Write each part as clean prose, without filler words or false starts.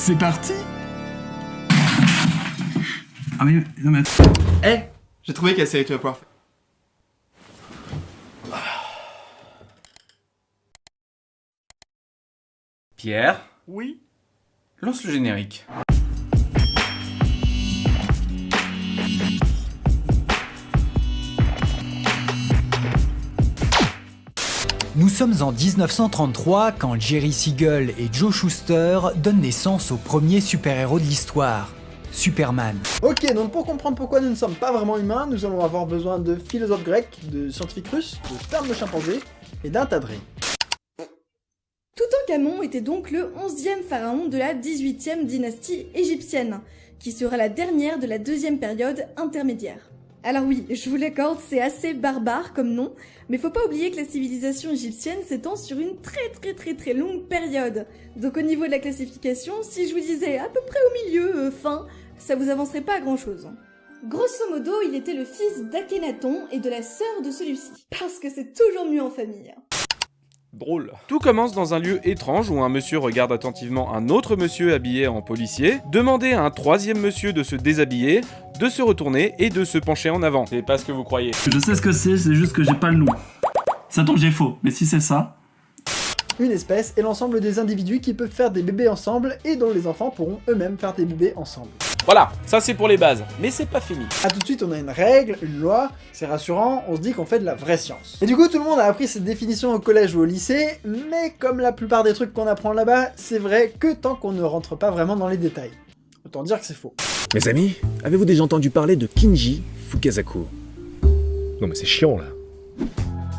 C'est parti. Ah mais non mais... Eh, j'ai trouvé quelle série tu vas pouvoir faire. Pierre, Oui. lance le générique. Nous sommes en 1933 quand Jerry Siegel et Joe Shuster donnent naissance au premier super-héros de l'histoire, Superman. Ok, donc pour comprendre pourquoi nous ne sommes pas vraiment humains, nous allons avoir besoin de philosophes grecs, de scientifiques russes, de sperme de chimpanzé et d'un tas de règles. Toutankhamon était donc le 11e pharaon de la 18e dynastie égyptienne, qui sera la dernière de la deuxième période intermédiaire. Alors oui, je vous l'accorde, c'est assez barbare comme nom, mais faut pas oublier que la civilisation égyptienne s'étend sur une très longue période. Donc au niveau de la classification, si je vous disais à peu près au milieu, fin, ça vous avancerait pas à grand chose. Grosso modo, il était le fils d'Akhénaton et de la sœur de celui-ci, parce que c'est toujours mieux en famille. Drôle. Tout commence dans un lieu étrange où un monsieur regarde attentivement un autre monsieur habillé en policier, demander à un troisième monsieur de se déshabiller, de se retourner et de se pencher en avant. C'est pas ce que vous croyez. Je sais ce que c'est juste que j'ai pas le nom. Ça tombe, j'ai faux, mais si c'est ça... Une espèce est l'ensemble des individus qui peuvent faire des bébés ensemble et dont les enfants pourront eux-mêmes faire des bébés ensemble. Voilà, ça c'est pour les bases, mais c'est pas fini. A tout de suite, on a une règle, une loi, c'est rassurant, on se dit qu'on fait de la vraie science. Et du coup, tout le monde a appris cette définition au collège ou au lycée, mais comme la plupart des trucs qu'on apprend là-bas, c'est vrai que tant qu'on ne rentre pas vraiment dans les détails. Autant dire que c'est faux. Mes amis, avez-vous déjà entendu parler de Kinji Fukasaku? Non mais c'est chiant là.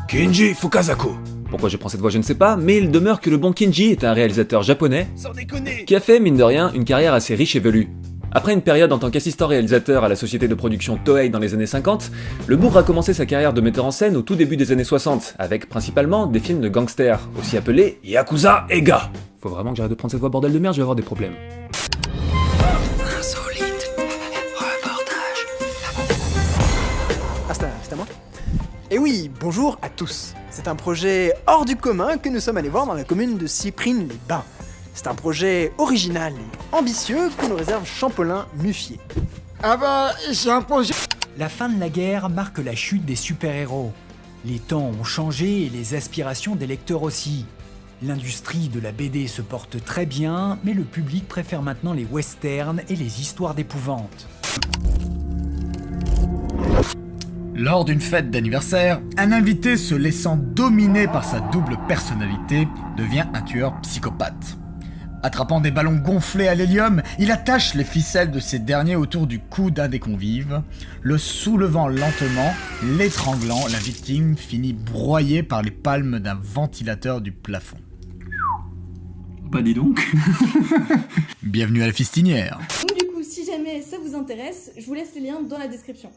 Kinji Fukasaku. Pourquoi je prends cette voix, je ne sais pas, mais il demeure que le bon Kinji est un réalisateur japonais Sans déconner. qui a fait, mine de rien, une carrière assez riche et velue. Après une période en tant qu'assistant réalisateur à la société de production Toei dans les années 50, le bougre a commencé sa carrière de metteur en scène au tout début des années 60, avec principalement des films de gangsters, aussi appelés Yakuza Ega. Faut vraiment que j'arrête de prendre cette voix bordel de merde, je vais avoir des problèmes. Insolite. Reportage. Ah, c'est à moi? Et oui, bonjour à tous. C'est un projet hors du commun que nous sommes allés voir dans la commune de Cyprines-les-Bains. C'est un projet original et ambitieux que nous réserve Champollion Muffier. Ah bah, j'ai un projet. La fin de la guerre marque la chute des super-héros. Les temps ont changé et les aspirations des lecteurs aussi. L'industrie de la BD se porte très bien, mais le public préfère maintenant les westerns et les histoires d'épouvante. Lors d'une fête d'anniversaire, un invité se laissant dominer par sa double personnalité devient un tueur psychopathe. Attrapant des ballons gonflés à l'hélium, il attache les ficelles de ces derniers autour du cou d'un des convives, le soulevant lentement, l'étranglant, la victime finit broyée par les palmes d'un ventilateur du plafond. Bah dis donc. Bienvenue à la fistinière. Donc du coup, si jamais ça vous intéresse, je vous laisse les liens dans la description.